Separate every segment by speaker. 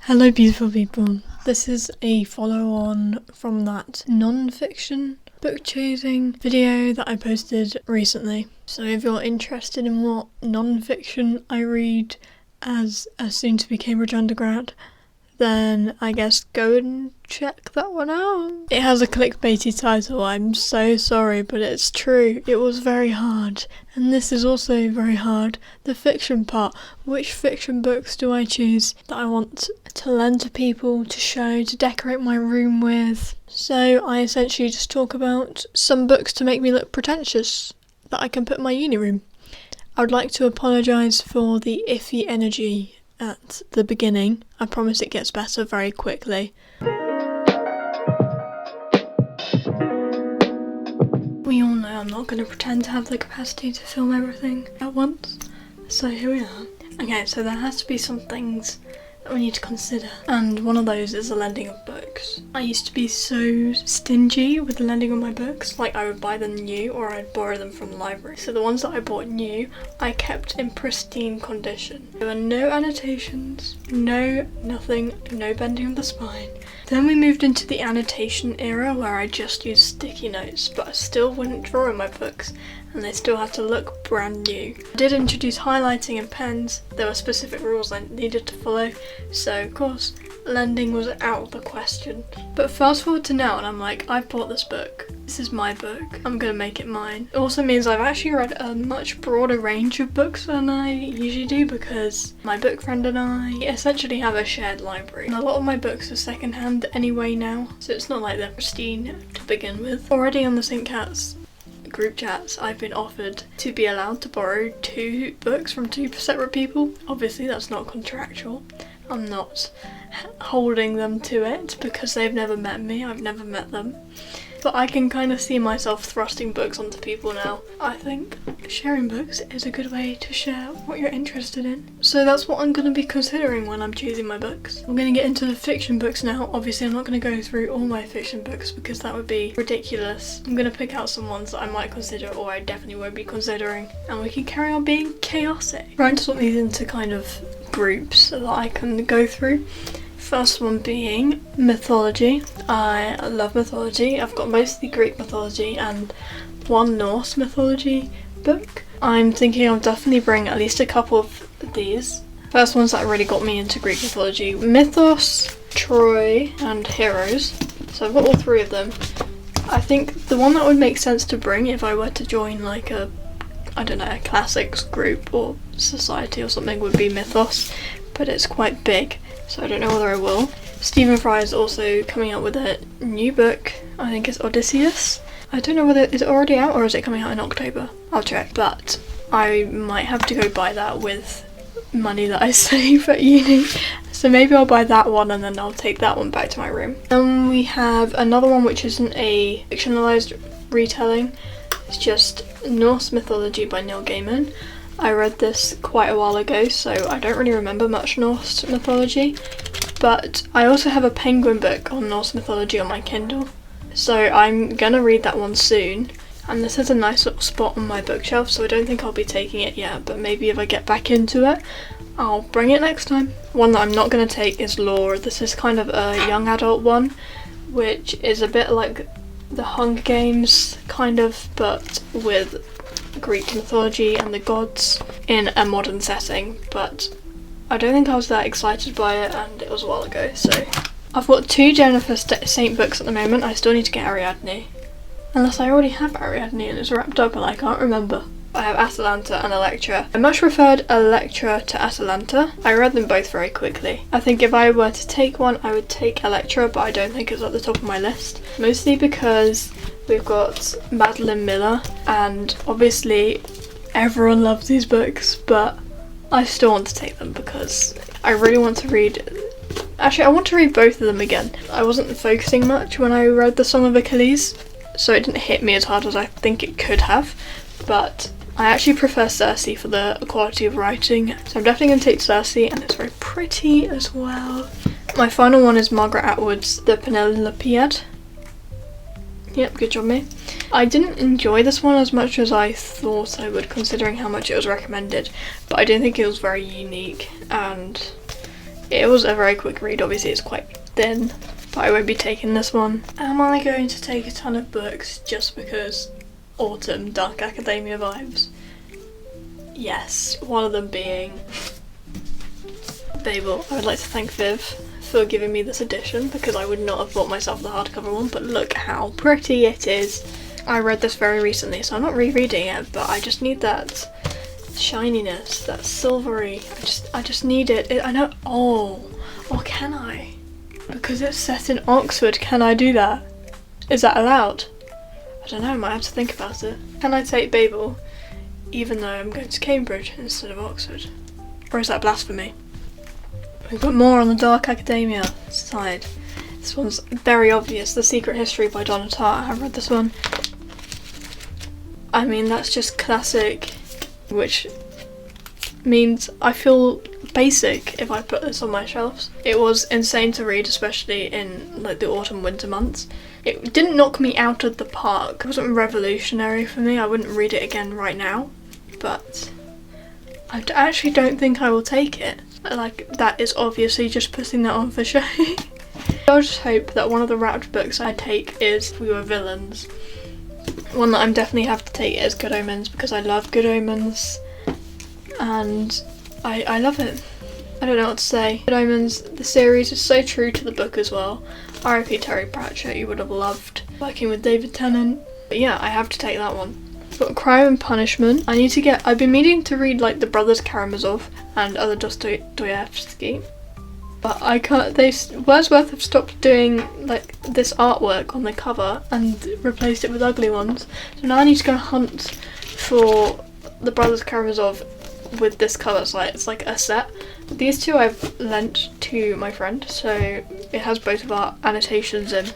Speaker 1: Hello beautiful people, this is a follow on from that non-fiction book choosing video that I posted recently. So if you're interested in what non-fiction I read as a soon to be Cambridge undergrad, then I guess go and check that one out. It has a clickbaity title, I'm so sorry, but it's true. It was very hard, and this is also very hard. The fiction part. Which fiction books do I choose that I want to lend to people, to show, to decorate my room with? So I essentially just talk about some books to make me look pretentious that I can put in my uni room. I would like to apologise for the iffy energy at the beginning. I promise it gets better very quickly. We all know I'm not going to pretend to have the capacity to film everything at once, so here we are. Okay, so there has to be some things that we need to consider, and one of those is the lending of books. I used to be so stingy with the lending of my books, like I would buy them new or I'd borrow them from the library. So the ones that I bought new, I kept in pristine condition. There were no annotations, nothing, no bending of the spine. Then we moved into the annotation era where I just used sticky notes, but I still wouldn't draw in my books, and they still had to look brand new. I did introduce highlighting and pens. There were specific rules I needed to follow, so of course lending was out of the question. But fast forward to now and I'm like, I've bought this book. This is my book. I'm gonna make it mine. It also means I've actually read a much broader range of books than I usually do because my book friend and I essentially have a shared library. And a lot of my books are secondhand anyway now, so it's not like they're pristine to begin with. Already on the St. Cat's group chats, I've been offered to be allowed to borrow 2 books from 2 separate people. Obviously that's not contractual. I'm not holding them to it because they've never met me, I've never met them. But I can kind of see myself thrusting books onto people now. I think sharing books is a good way to share what you're interested in. So that's what I'm going to be considering when I'm choosing my books. I'm going to get into the fiction books now. Obviously I'm not going to go through all my fiction books because that would be ridiculous. I'm going to pick out some ones that I might consider or I definitely won't be considering. And we can carry on being chaotic. Trying to sort these into kind of groups that I can go through. First one being mythology. I love mythology. I've got mostly Greek mythology and one Norse mythology book. I'm thinking I'll definitely bring at least a couple of these. First ones that really got me into Greek mythology: Mythos, Troy, and Heroes. So I've got all 3 of them. I think the one that would make sense to bring if I were to join like a classics group or society or something would be Mythos, but it's quite big, so I don't know whether I will. Stephen Fry is also coming out with a new book, I think it's Odysseus. I don't know whether it's already out or is it coming out in October. I'll check, but I might have to go buy that with money that I save at uni. So maybe I'll buy that one and then I'll take that one back to my room. Then we have another one which isn't a fictionalized retelling. It's just Norse Mythology by Neil Gaiman. I read this quite a while ago, so I don't really remember much Norse mythology, but I also have a Penguin book on Norse mythology on my Kindle, so I'm gonna read that one soon, and this has a nice little spot on my bookshelf, so I don't think I'll be taking it yet, but maybe if I get back into it, I'll bring it next time. One that I'm not gonna take is Lore. This is kind of a young adult one, which is a bit like the Hunger Games, kind of, but with Greek mythology and the gods in a modern setting, but I don't think I was that excited by it and it was a while ago. So I've got 2 Jennifer Saint books at the moment. I still need to get Ariadne, unless I already have Ariadne and it's wrapped up and I can't remember. I have Atalanta and Electra. I much preferred Electra to Atalanta. I read them both very quickly. I think if I were to take one I would take Electra, but I don't think it's at the top of my list, mostly because we've got Madeline Miller and obviously everyone loves these books, but I still want to take them because I really want to read. Actually, I want to read both of them again. I wasn't focusing much when I read The Song of Achilles, so it didn't hit me as hard as I think it could have, but I actually prefer Circe for the quality of writing, so I'm definitely going to take Circe, and it's very pretty as well. My final one is Margaret Atwood's The Penelopiad. Yep, good job me. I didn't enjoy this one as much as I thought I would, considering how much it was recommended, but I didn't think it was very unique, and It was a very quick read, obviously it's quite thin, but I won't be taking this one. Am I going to take a ton of books just because autumn, dark academia vibes? Yes, one of them being Babel. I would like to thank Viv for giving me this edition because I would not have bought myself the hardcover one, but look how pretty it is. I read this very recently, so I'm not rereading it, but I just need that shininess, that silvery, I just need it. I know, or can I? Because it's set in Oxford, can I do that? Is that allowed? I don't know, I might have to think about it. Can I take Babel even though I'm going to Cambridge instead of Oxford? Or is that blasphemy? We've got more on the dark academia side. This one's very obvious, The Secret History by Donna Tartt. I have read this one. I mean, that's just classic, which means I feel basic if I put this on my shelves. It was insane to read, especially in like the autumn winter months. It didn't knock me out of the park. It wasn't revolutionary for me. I wouldn't read it again right now, but I actually don't think I will take it. Like, that is obviously just putting that on for show. I'll just hope that one of the wrapped books I take is We Were Villains. One that I'm definitely have to take is Good Omens because I love Good Omens and I love it. I don't know what to say. Good Omens, the series is so true to the book as well. R.I.P. Terry Pratchett, you would have loved working with David Tennant. But yeah, I have to take that one. Got Crime and Punishment. I've been meaning to read like the Brothers Karamazov and other Dostoevsky. But I can't, Wordsworth have stopped doing like this artwork on the cover and replaced it with ugly ones. So now I need to go hunt for the Brothers Karamazov with this cover, so it's like a set. These two I've lent to my friend, so it has both of our annotations in.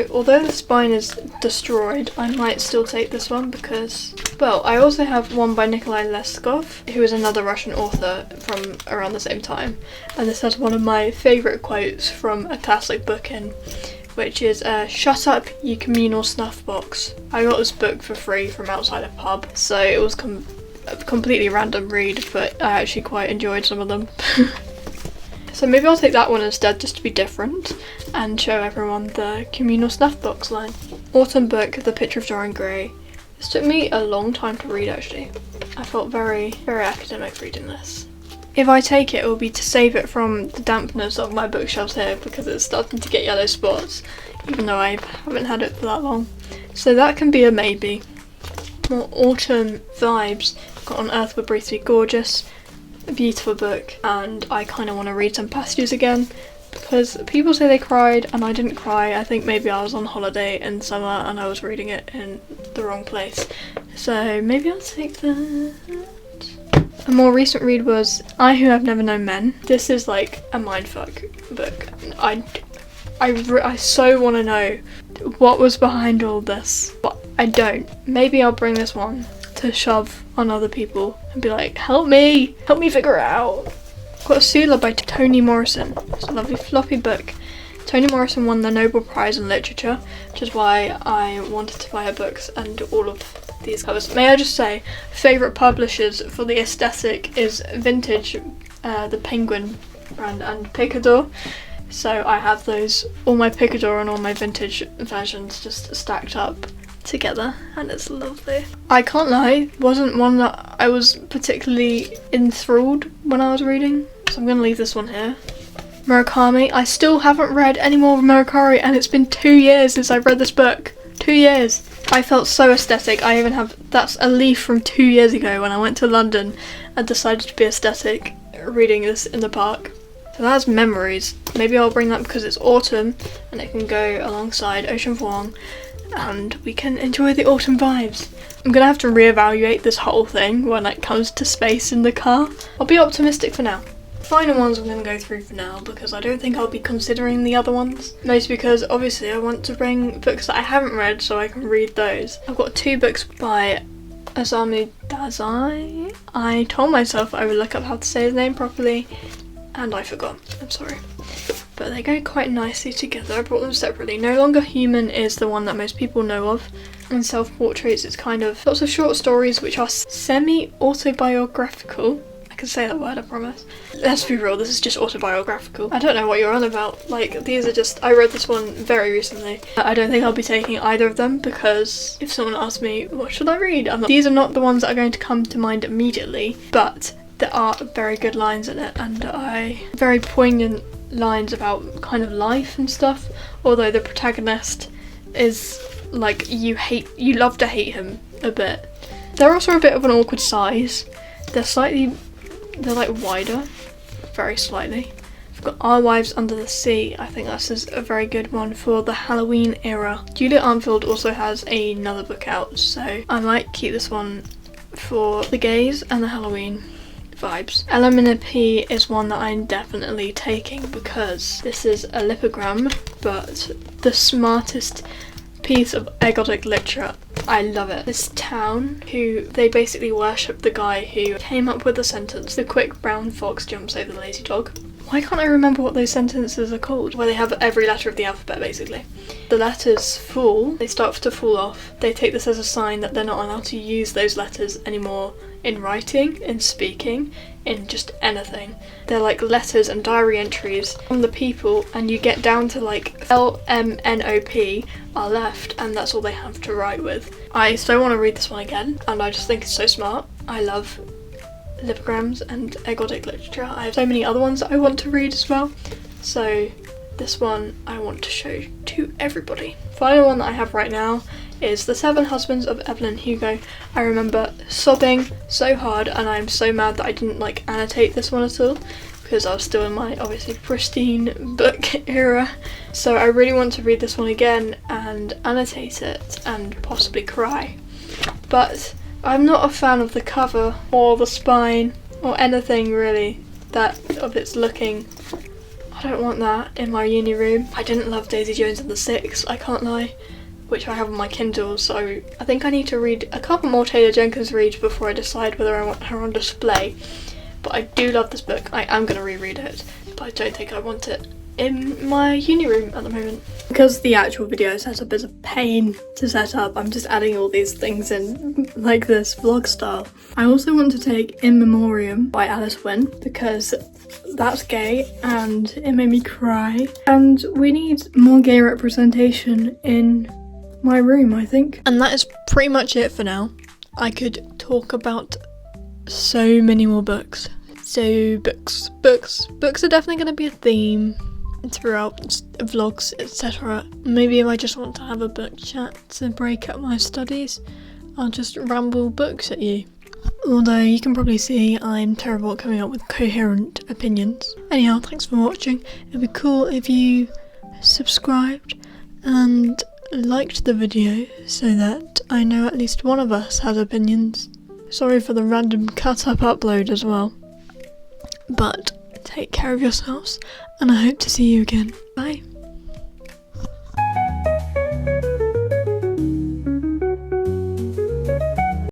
Speaker 1: Although the spine is destroyed, I might still take this one because, well, I also have one by Nikolai Leskov, who is another Russian author from around the same time, and this has one of my favourite quotes from a classic book in, which is, "Shut up, you communal snuff box." I got this book for free from outside a pub, so it was a completely random read, but I actually quite enjoyed some of them. So maybe I'll take that one instead, just to be different, and show everyone the communal snuff box line. Autumn book, The Picture of Dorian Gray. This took me a long time to read actually. I felt very, very academic reading this. If I take it, it will be to save it from the dampness of my bookshelves here because it's starting to get yellow spots, even though I haven't had it for that long. So that can be a maybe. More autumn vibes. I've got On Earth We're Briefly Gorgeous. A beautiful book, and I kind of want to read some passages again because people say they cried and I didn't cry. I think maybe I was on holiday in summer and I was reading it in the wrong place, so maybe I'll take that. A more recent read was I Who Have Never Known Men. This is like a mindfuck book. I so want to know what was behind all this, but I don't. Maybe I'll bring this one to shove on other people and be like, help me figure it out. I've got Sula by Toni Morrison. It's a lovely floppy book. Toni Morrison won the Nobel Prize in Literature, which is why I wanted to buy her books and all of these covers. May I just say, favourite publishers for the aesthetic is Vintage, the Penguin brand, and Picador. So I have those, all my Picador and all my Vintage versions just stacked up together, and it's lovely. I can't lie, wasn't one that I was particularly enthralled when I was reading, so I'm gonna leave this one here. Murakami. I still haven't read any more of Murakami, and it's been 2 years since I've read this book. 2 years. I felt so aesthetic. I even have, that's a leaf from 2 years ago when I went to London and decided to be aesthetic reading this in the park. So that's memories. Maybe I'll bring that because it's autumn and it can go alongside Ocean Vuong and we can enjoy the autumn vibes. I'm gonna have to reevaluate this whole thing when it comes to space in the car. I'll be optimistic for now. Final ones I'm going to go through for now because I don't think I'll be considering the other ones. Mostly because obviously I want to bring books that I haven't read so I can read those. I've got 2 books by Osamu Dazai. I told myself I would look up how to say his name properly and I forgot. I'm sorry. But they go quite nicely together. I brought them separately. No Longer Human is the one that most people know of. And Self-Portraits, it's kind of lots of short stories which are semi-autobiographical. I I can say that word, I promise. Let's be real, this is just autobiographical. I don't know what you're on about. Like, these are just, I read this one very recently. I don't think I'll be taking either of them because if someone asks me, what should I read? These are not the ones that are going to come to mind immediately, but there are very good lines in it, and very poignant lines about kind of life and stuff, although the protagonist is like, you love to hate him a bit. They're also a bit of an awkward size. They're like wider, very slightly. I've got Our Wives Under the Sea. I think this is a very good one for the Halloween era. Julia Armfield also has another book out, so I might keep this one for the gays and the Halloween vibes. Elamina P is one that I'm definitely taking because this is a lipogram, but the smartest piece of egotic literature. I love it. This town, they basically worship the guy who came up with the sentence, the quick brown fox jumps over the lazy dog. Why can't I remember what those sentences are called? Where they have every letter of the alphabet, basically. The letters fall, they start to fall off. They take this as a sign that they're not allowed to use those letters anymore in writing, in speaking, in just anything. They're like letters and diary entries from the people, and you get down to like LMNOP are left, and that's all they have to write with. I so want to read this one again, and I just think it's so smart. I love lipograms and egotic literature. I have so many other ones that I want to read as well, so this one I want to show to everybody. Final one that I have right now is The Seven Husbands of Evelyn Hugo. I remember sobbing so hard, and I'm so mad that I didn't like annotate this one at all because I was still in my obviously pristine book era. So I really want to read this one again and annotate it and possibly cry. But I'm not a fan of the cover or the spine or anything really of its looking. I don't want that in my uni room. I didn't love Daisy Jones and the Six, I can't lie, which I have on my Kindle, so I think I need to read a couple more Taylor Jenkins reads before I decide whether I want her on display. But I do love this book. I am going to reread it, but I don't think I want it in my uni room at the moment. Because the actual video setup is a pain to set up, I'm just adding all these things in like this vlog style. I also want to take In Memoriam by Alice Wynne because that's gay and it made me cry. And we need more gay representation in my room, I think. And that is pretty much it for now. I could talk about so many more books. So books are definitely going to be a theme throughout vlogs, etc. Maybe if I just want to have a book chat to break up my studies, I'll just ramble books at you. Although you can probably see I'm terrible at coming up with coherent opinions. Anyhow, thanks for watching. It'd be cool if you subscribed and liked the video so that I know at least one of us has opinions. Sorry for the random cut up upload as well. But take care of yourselves, and I hope to see you again. Bye.